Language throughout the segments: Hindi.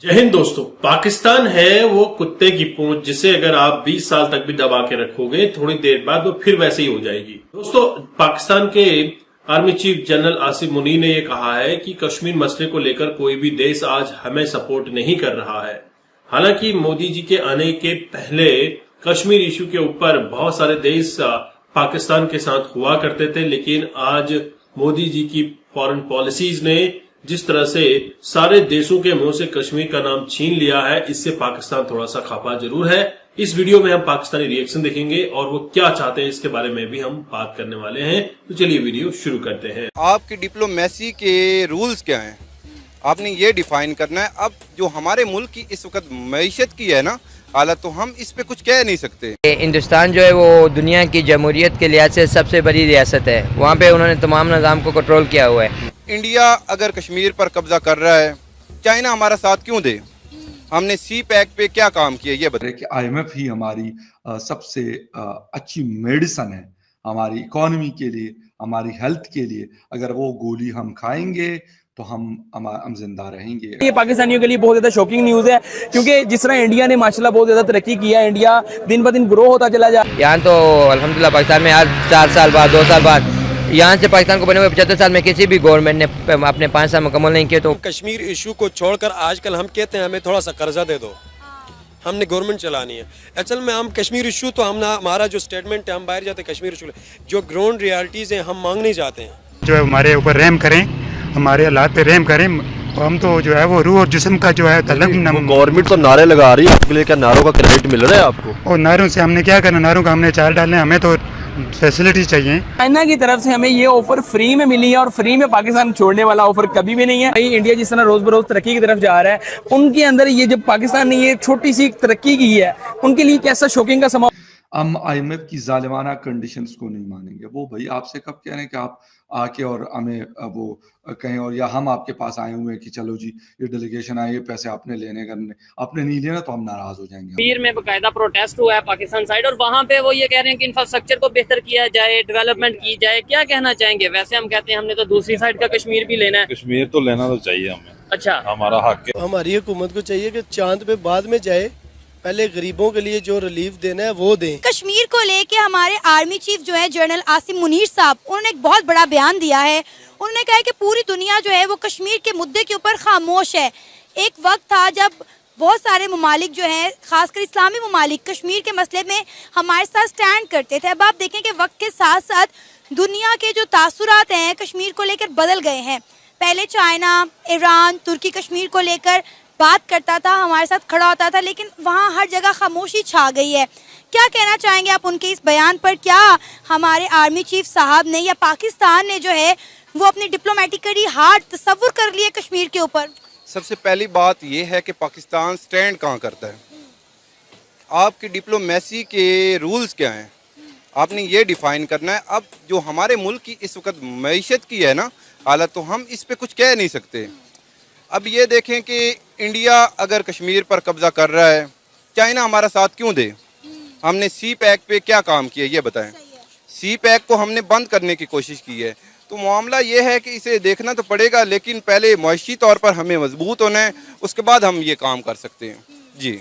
जय हिंद दोस्तों। पाकिस्तान है वो कुत्ते की पूंछ जिसे अगर आप 20 साल तक भी दबा के रखोगे थोड़ी देर बाद वो फिर वैसे ही हो जाएगी। दोस्तों, पाकिस्तान के army chief general Asim Munir ने ये कहा है कि कश्मीर मसले को लेकर कोई भी देश आज हमें सपोर्ट नहीं कर रहा है। हालांकि मोदी जी के आने के पहले कश्मीर इशू के ऊपर बहुत सारे देश पाकिस्तान के साथ हुआ करते थे, लेकिन आज मोदी जी की फॉरेन पॉलिसीज ने जिस तरह से सारे देशों के मुंह से कश्मीर का नाम छीन लिया है, इससे पाकिस्तान थोड़ा सा खफा जरूर है। इस वीडियो में हम पाकिस्तानी रिएक्शन देखेंगे और वो क्या चाहते हैं इसके बारे में भी हम बात करने वाले हैं। तो चलिए वीडियो शुरू करते हैं। आपकी डिप्लोमेसी के रूल्स क्या हैं, आपने ये डिफाइन करना है। अब जो हमारे मुल्क की इस वक्त मईशत की है ना हालत, तो हम इस पे कुछ कह नहीं सकते। हिंदुस्तान जो है वो दुनिया की जमहूरियत के लिहाज से सबसे बड़ी रियासत है। वहाँ पे उन्होंने तमाम निज़ाम को कंट्रोल किया हुआ है। इंडिया अगर कश्मीर पर कब्जा कर रहा है, चाइना हमारा साथ क्यों दे? हमने सी पैक पे क्या काम किया ये बताइए। कि IMF ही हमारी सबसे अच्छी मेडिसन है हमारी इकोनॉमी के लिए, हमारी हेल्थ के लिए। अगर वो गोली हम खाएंगे तो हम जिंदा रहेंगे। ये पाकिस्तानियों के लिए बहुत ज्यादा शॉकिंग न्यूज है, क्योंकि जिस तरह इंडिया ने माशाल्लाह बहुत ज्यादा तरक्की किया है, इंडिया दिन ब दिन ग्रो होता चला जा रहा है। यहाँ तो अल्हम्दुलिल्लाह पाकिस्तान में आज 4 साल बाद 2 साल बाद यहाँ से पाकिस्तान को बने हुए 75 साल में किसी भी गवर्नमेंट ने अपने 5 साल मुकम्मल नहीं किए। तो कश्मीर इशू को छोड़कर आजकल हम कहते हैं हमें थोड़ा सा कर्जा दे दो, हमने गवर्नमेंट चलानी है। असल में हम कश्मीर इशू तो हम ना, हमारा जो स्टेटमेंट है हम बाहर जाते हैं कश्मीर इशू, जो ग्राउंड रियलिटीज़ हैं हम मांग नहीं जाते हैं। जो है हमारे ऊपर रहम करें, हमारे हालात पे रहम करें। हम तो जो है वो रूह और जिस्म का जो है तलब। गवर्नमेंट तो नारे लगा रही है, आपके लिए क्या नारों का क्रेडिट मिल रहा है आपको? और नारों से हमने क्या करना, नारों का हमने चार डालने, हमें तो फैसिलिटी चाहिए। चाइना की तरफ से हमें ये ऑफर फ्री में मिली है और फ्री में पाकिस्तान छोड़ने वाला ऑफर कभी भी नहीं है। इंडिया जिस तरह रोज बरोज तरक्की की तरफ जा रहा है, उनके अंदर ये जब पाकिस्तान ने ये छोटी सी तरक्की की है, उनके लिए कैसा शॉकिंग का समा। हम IMF की जालिमाना कंडीशंस को नहीं मानेंगे। वो भाई आपसे कब कह रहे हैं कि आप आके और हमें वो कहें, और या हम आपके पास आए हुए हैं कि चलो जी ये डेलीगेशन आए, ये पैसे आपने लेने करने, आपने नहीं लेना तो हम नाराज हो जाएंगे। कश्मीर में बकायदा प्रोटेस्ट हुआ है पाकिस्तान साइड, और वहाँ पे वो ये कह रहे हैं कि इंफ्रास्ट्रक्चर को बेहतर किया जाए, डेवलपमेंट की जाए। क्या कहना चाहेंगे? वैसे हम कहते हैं हमने तो दूसरी साइड का कश्मीर भी लेना है। कश्मीर तो लेना तो चाहिए हमें। अच्छा, हमारा हक है। हमारी हुकूमत को चाहिए कि चांद पे बाद में जाए, पहले गरीबों के लिए जो रिलीफ देना है वो दें। कश्मीर को लेके हमारे आर्मी चीफ जो है जनरल आसिम मुनीर साहब, उन्होंने एक बहुत बड़ा बयान दिया है। उन्होंने कहा है कि पूरी दुनिया जो है वो कश्मीर के मुद्दे के ऊपर खामोश है। एक वक्त था जब बहुत सारे ममालिक जो हैं, खासकर इस्लामी ममालिक, कश्मीर के मसले में हमारे साथ स्टैंड करते थे। अब आप देखें कि वक्त के साथ साथ दुनिया के जो तासुरात हैं कश्मीर को लेकर बदल गए हैं। पहले चाइना, ईरान, तुर्की कश्मीर को लेकर बात करता था, हमारे साथ खड़ा होता था, लेकिन वहाँ हर जगह खामोशी छा गई है। क्या कहना चाहेंगे आप उनके इस बयान पर? क्या हमारे आर्मी चीफ साहब ने या पाकिस्तान ने जो है वो अपनी डिप्लोमेटिकली हार्ड तस्वुर कर लिए कश्मीर के ऊपर? सबसे पहली बात यह है कि पाकिस्तान स्टैंड कहाँ करता है। आपकी डिप्लोमेसी के रूल्स क्या हैं, आपने ये डिफाइन करना है। अब जो हमारे मुल्क की इस वक्त मईशत की है ना हालत, तो हम इस पे कुछ कह नहीं सकते। अब ये देखें कि इंडिया अगर कश्मीर पर कब्जा कर रहा है, चाइना हमारा साथ क्यों दे? हमने सी पैक पे क्या काम किया ये बताएं। सी पैक को हमने बंद करने की कोशिश की है। तो मामला ये है कि इसे देखना तो पड़ेगा, लेकिन पहले मुआशी तौर पर हमें मजबूत होना है, उसके बाद हम ये काम कर सकते हैं जी।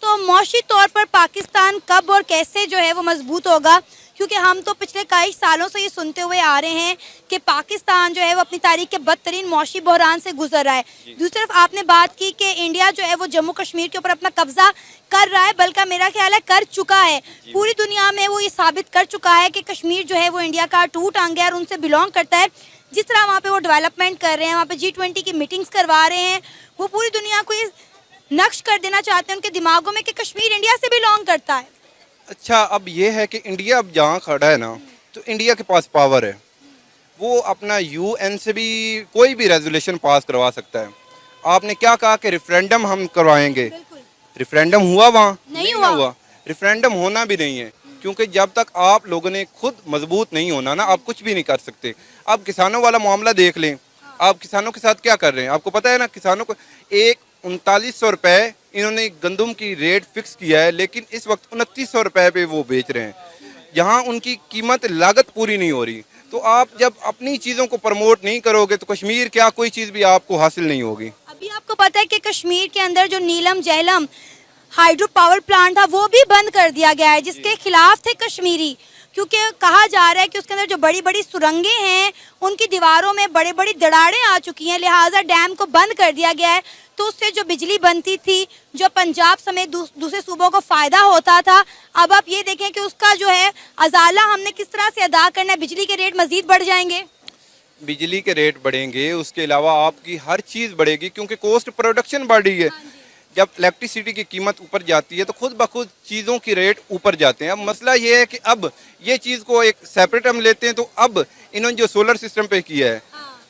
तो मुआशी तौर पर पाकिस्तान कब और कैसे जो है वो मजबूत होगा? क्योंकि हम तो पिछले कई सालों से ये सुनते हुए आ रहे हैं कि पाकिस्तान जो है वो अपनी तारीख के बदतरीन मुआशी बहरान से गुजर रहा है। दूसरी तरफ आपने बात की कि इंडिया जो है वो जम्मू कश्मीर के ऊपर अपना कब्जा कर रहा है, बल्कि मेरा ख्याल है कर चुका है। पूरी दुनिया में वो ये साबित कर चुका है कि कश्मीर जो है वो इंडिया का टूट अंग है और उनसे बिलोंग करता है। जिस तरह वहाँ पे वो डेवलपमेंट कर रहे हैं, वहाँ पे G20 की मीटिंग्स करवा रहे हैं, वो पूरी दुनिया को नक्श कर देना चाहते हैं उनके दिमागों में कि कश्मीर इंडिया से बिलोंग करता है। अच्छा, अब ये है कि इंडिया अब जहाँ खड़ा है ना, तो इंडिया के पास पावर है, वो अपना UN से भी कोई भी रेजोल्यूशन पास करवा सकता है। आपने क्या कहा कि रेफरेंडम हम करवाएंगे, रेफरेंडम हुआ? वहाँ नहीं हुआ। रेफरेंडम होना भी नहीं है, क्योंकि जब तक आप लोगों ने खुद मजबूत नहीं होना ना, आप कुछ भी नहीं कर सकते। अब किसानों वाला मामला देख लें, आप किसानों के साथ क्या कर रहे हैं? आपको पता है ना, किसानों को 3900 रुपये इन्होंने गंदम की रेट फिक्स किया है, लेकिन इस वक्त 2900 रुपये पे वो बेच रहे हैं। यहाँ उनकी कीमत लागत पूरी नहीं हो रही। तो आप जब अपनी चीज़ों को प्रमोट नहीं करोगे तो कश्मीर क्या कोई चीज़ भी आपको हासिल नहीं होगी। अभी आपको पता है कि कश्मीर के अंदर जो नीलम जहलम हाइड्रो पावर प्लांट था वो भी बंद कर दिया गया है, जिसके खिलाफ थे कश्मीरी, क्योंकि कहा जा रहा है कि उसके अंदर जो बड़ी बड़ी सुरंगें हैं उनकी दीवारों में बड़ी बड़ी दरारें आ चुकी हैं, लिहाजा डैम को बंद कर दिया गया है। तो उससे जो बिजली बनती थी, जो पंजाब समेत दूसरे सूबों को फायदा होता था, अब आप ये देखें कि उसका जो है अजाला हमने किस तरह से अदा करना है। बिजली के रेट मजीद बढ़ जाएंगे, बिजली के रेट बढ़ेंगे, उसके अलावा आपकी हर चीज़ बढ़ेगी क्योंकि कॉस्ट प्रोडक्शन बढ़ रही है। जब इलेक्ट्रिसिटी की कीमत ऊपर जाती है तो खुद ब खुद चीज़ों की रेट ऊपर जाते हैं। अब मसला ये है कि अब ये चीज़ को एक सेपरेट हम लेते हैं, तो अब इन्होंने जो सोलर सिस्टम पे किया है,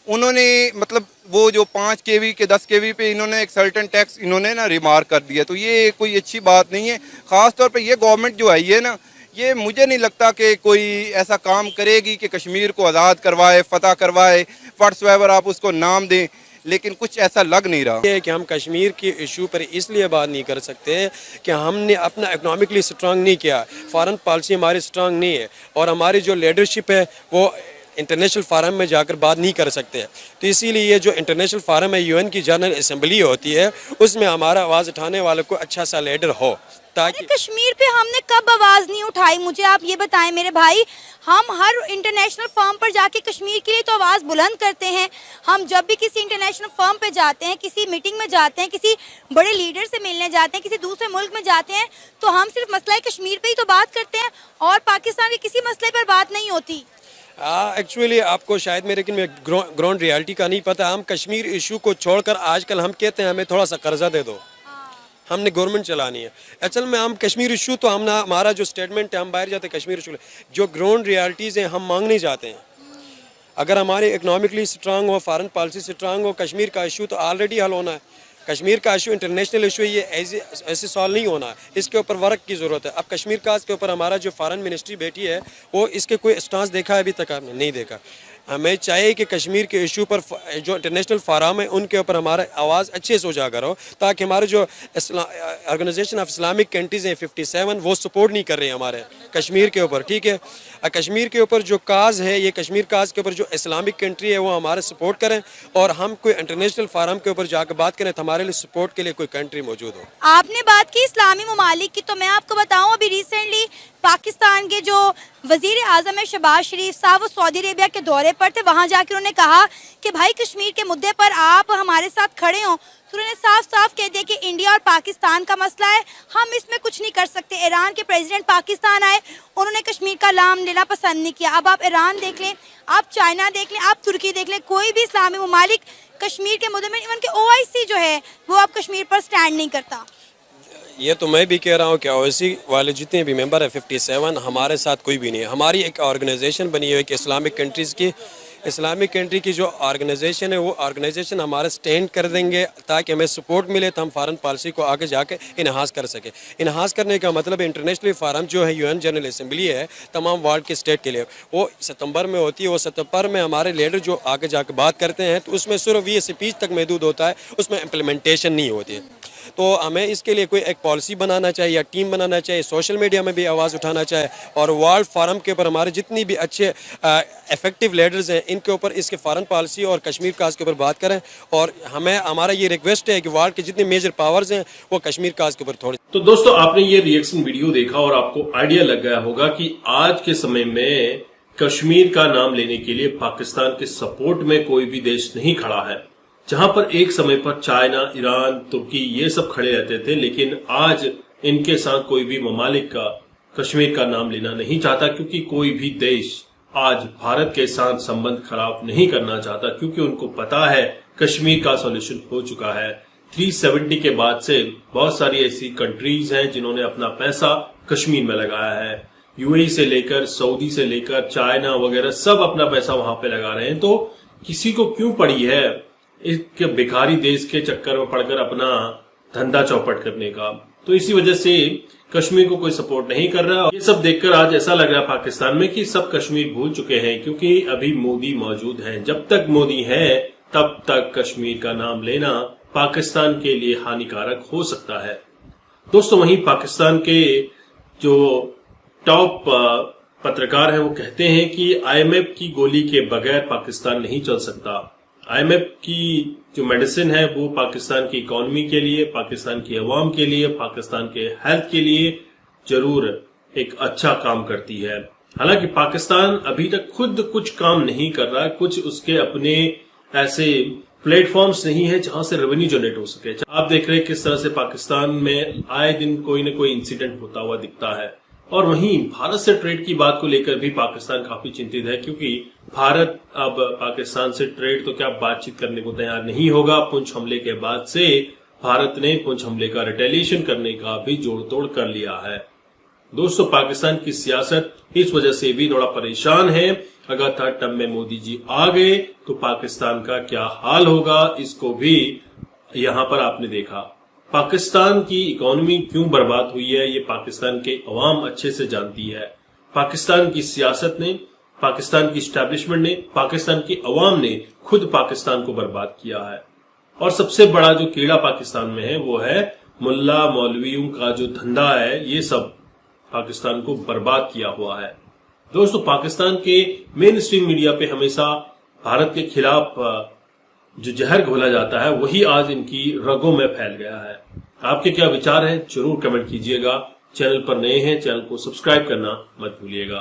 उन्होंने मतलब वो जो 5 kV के 10 kV पे इन्होंने एक सर्टेन टैक्स इन्होंने ना रिमार्क कर दिया, तो ये कोई अच्छी बात नहीं है। ख़ास तौर पे ये गवर्नमेंट जो आई है ना, ये मुझे नहीं लगता कि कोई ऐसा काम करेगी कि कश्मीर को आज़ाद करवाए, फतह करवाए, व्हाट्सएवर आप उसको नाम दें, लेकिन कुछ ऐसा लग नहीं रहा है कि हम कश्मीर के इशू पर इसलिए बात नहीं कर सकते कि हमने अपना इकोनॉमिकली स्ट्रांग नहीं किया, फॉरेन पॉलिसी हमारी स्ट्रांग नहीं है, और हमारी जो लीडरशिप है वो इंटरनेशनल फारम में जाकर बात नहीं कर सकते। तो इसीलिए ये जो इंटरनेशनल फारम है, यूएन की जनरल असेंबली होती है, उसमें हमारा आवाज़ उठाने वाले को अच्छा सा लीडर हो। ताकि कश्मीर पे हमने कब आवाज़ नहीं उठाई, मुझे आप ये बताएं मेरे भाई। हम हर इंटरनेशनल फर्म पर जाके कश्मीर के लिए तो आवाज़ बुलंद करते हैं। हम जब भी किसी इंटरनेशनल फर्म पे जाते हैं, किसी मीटिंग में जाते हैं, किसी बड़े लीडर से मिलने जाते हैं, किसी दूसरे मुल्क में जाते हैं, तो हम सिर्फ मसला कश्मीर पे ही तो बात करते हैं और पाकिस्तान के किसी मसले पर बात नहीं होती। एक्चुअली आपको शायद मेरे ग्राउंड रियलिटी का नहीं पता। हम कश्मीर इशू को छोड़कर आजकल हम कहते हैं हमें थोड़ा सा कर्जा दे दो, हमने गवर्नमेंट चलानी है। असल में हम कश्मीर इशू तो हम ना, हमारा जो स्टेटमेंट है, हम बाहर जाते हैं कश्मीर इशू, जो ग्राउंड रियलिटीज़ हैं हम मांगने जाते हैं। अगर हमारे इकनॉमिकली स्ट्रांग हो, फॉरेन पॉलिसी स्ट्रांग हो, कश्मीर का इशू तो ऑलरेडी हल होना है। कश्मीर का इशू इंटरनेशनल इशू है, ये ऐसे सॉल्व नहीं होना है, इसके ऊपर वर्क की ज़रूरत है। अब कश्मीर का के ऊपर हमारा जो फॉरेन मिनिस्ट्री बैठी है, वो इसके कोई स्टांस देखा है अभी तक आपने नहीं देखा। हमें चाहिए कि कश्मीर के इशू पर जो इंटरनेशनल फारम है उनके ऊपर हमारा आवाज़ अच्छे से उजागर हो, ताकि हमारे जो ऑर्गेनाइजेशन ऑफ इस्लामिक कंट्रीज़ हैं 57, वो सपोर्ट नहीं कर रहे हैं हमारे कश्मीर के ऊपर। ठीक है, कश्मीर के ऊपर जो काज है, ये कश्मीर काज के ऊपर जो इस्लामिक कंट्री है वो हमारे सपोर्ट करें, और हम कोई इंटरनेशनल फारम के ऊपर जाकर बात करें तो हमारे लिए सपोर्ट के लिए कोई कंट्री मौजूद हो। आपने बात की इस्लामी ममालिक की, तो मैं आपको बताऊं अभी रिसेंटली पाकिस्तान के जो वजीर आज़म है शहबाज शरीफ साहब, वो सऊदी अरेबिया के दौरे पर थे। वहाँ जाकर उन्होंने कहा कि भाई कश्मीर के मुद्दे पर आप हमारे साथ खड़े हों, तो उन्होंने साफ साफ कह दिया कि इंडिया और पाकिस्तान का मसला है, हम इसमें कुछ नहीं कर सकते। ईरान के प्रेसिडेंट पाकिस्तान आए, उन्होंने कश्मीर का नाम लेना पसंद नहीं किया। अब आप ईरान देख लें, आप चाइना देख लें, आप तुर्की देख लें, कोई भी इस्लामी ममालिक कश्मीर के मुद्दे में, इवन के OIC जो है वो अब कश्मीर पर स्टैंड नहीं करता। ये तो मैं भी कह रहा हूँ कि OIC वाले जितने भी मेंबर है 57, हमारे साथ कोई भी नहीं है। हमारी एक ऑर्गेनाइजेशन बनी हुई है कि इस्लामिक कंट्रीज़ की, इस्लामिक कंट्री की जो ऑर्गेनाइजेशन है वो ऑर्गेनाइजेशन हमारे स्टैंड कर देंगे, ताकि हमें सपोर्ट मिले तो हम फॉरेन पॉलिसी को आगे जाके इन्हांस कर सके। इन्हांस करने का मतलब इंटरनेशनल फारम जो है UN जनरल असेंबली है तमाम वर्ल्ड के स्टेट के लिए, वो सितंबर में होती है। वो सितंबर में हमारे लीडर जो आगे जाके बात करते हैं, तो उसमें सिर्फ ये स्पीच तक महदूद होता है, उसमें इम्प्लीमेंटेशन नहीं होती है। तो हमें इसके लिए कोई एक पॉलिसी बनाना चाहिए या टीम बनाना चाहिए, सोशल मीडिया में भी आवाज़ उठाना चाहिए, और वर्ल्ड फारम के ऊपर हमारे जितनी भी अच्छे इफेक्टिव लीडर्स हैं इनके ऊपर इसके फॉरेन पॉलिसी और कश्मीर काज के ऊपर बात करें। और हमारा ये रिक्वेस्ट है कि वर्ल्ड के जितने मेजर पावर्स हैं वो कश्मीर काज के ऊपर थोड़ी। तो दोस्तों, आपने ये रिएक्शन वीडियो देखा और आपको आइडिया लग गया होगा कि आज के समय में कश्मीर का नाम लेने के लिए पाकिस्तान के सपोर्ट में कोई भी देश नहीं खड़ा है। जहां पर एक समय पर चाइना, ईरान, तुर्की ये सब खड़े रहते थे, लेकिन आज इनके साथ कोई भी ममालिक का कश्मीर का नाम लेना नहीं चाहता, क्योंकि कोई भी देश आज भारत के साथ संबंध खराब नहीं करना चाहता, क्योंकि उनको पता है कश्मीर का सॉल्यूशन हो चुका है। 370 के बाद से बहुत सारी ऐसी कंट्रीज हैं जिन्होंने अपना पैसा कश्मीर में लगाया है। UAE से लेकर, सऊदी से लेकर, चाइना वगैरह सब अपना पैसा वहां पे लगा रहे हैं। तो किसी को क्यों पड़ी है एक भिखारी देश के चक्कर में पड़कर अपना धंधा चौपट करने का? तो इसी वजह से कश्मीर को कोई सपोर्ट नहीं कर रहा। ये सब देखकर आज ऐसा लग रहा है पाकिस्तान में कि सब कश्मीर भूल चुके हैं, क्योंकि अभी मोदी मौजूद हैं। जब तक मोदी है तब तक कश्मीर का नाम लेना पाकिस्तान के लिए हानिकारक हो सकता है। दोस्तों, वहीं पाकिस्तान के जो टॉप पत्रकार हैं वो कहते हैं कि IMF की गोली के बगैर पाकिस्तान नहीं चल सकता। IMF की जो मेडिसिन है वो पाकिस्तान की इकोनॉमी के लिए, पाकिस्तान की अवाम के लिए, पाकिस्तान के हेल्थ के लिए जरूर एक अच्छा काम करती है। हालांकि पाकिस्तान अभी तक खुद कुछ काम नहीं कर रहा है, कुछ उसके अपने ऐसे प्लेटफॉर्म्स नहीं है जहां से रेवेन्यू जनरेट हो सके। आप देख रहे हैं किस तरह से पाकिस्तान में आए दिन कोई न कोई इंसिडेंट होता हुआ दिखता है। और वहीं भारत से ट्रेड की बात को लेकर भी पाकिस्तान काफी चिंतित है, क्योंकि भारत अब पाकिस्तान से ट्रेड तो क्या बातचीत करने को तैयार नहीं होगा। पुंछ हमले के बाद से भारत ने पुंछ हमले का रिटेलिएशन करने का भी जोड़ तोड़ कर लिया है। दोस्तों, पाकिस्तान की सियासत इस वजह से भी थोड़ा परेशान है। अगर थर्ड टर्म में मोदी जी आ गए तो पाकिस्तान का क्या हाल होगा, इसको भी यहां पर आपने देखा। पाकिस्तान की इकोनॉमी क्यों बर्बाद हुई है ये पाकिस्तान के अवाम अच्छे से जानती है। पाकिस्तान की सियासत ने, पाकिस्तान की स्टैब्लिशमेंट ने, पाकिस्तान की अवाम ने खुद पाकिस्तान को बर्बाद किया है। और सबसे बड़ा जो कीड़ा पाकिस्तान में है वो है मुल्ला मौलवियों का जो धंधा है, ये सब पाकिस्तान को बर्बाद किया हुआ है। दोस्तों, पाकिस्तान के मेन स्ट्रीम मीडिया पे हमेशा भारत के खिलाफ जो जहर घोला जाता है वही आज इनकी रगों में फैल गया है। आपके क्या विचार हैं जरूर कमेंट कीजिएगा। चैनल पर नए हैं, चैनल को सब्सक्राइब करना मत भूलिएगा।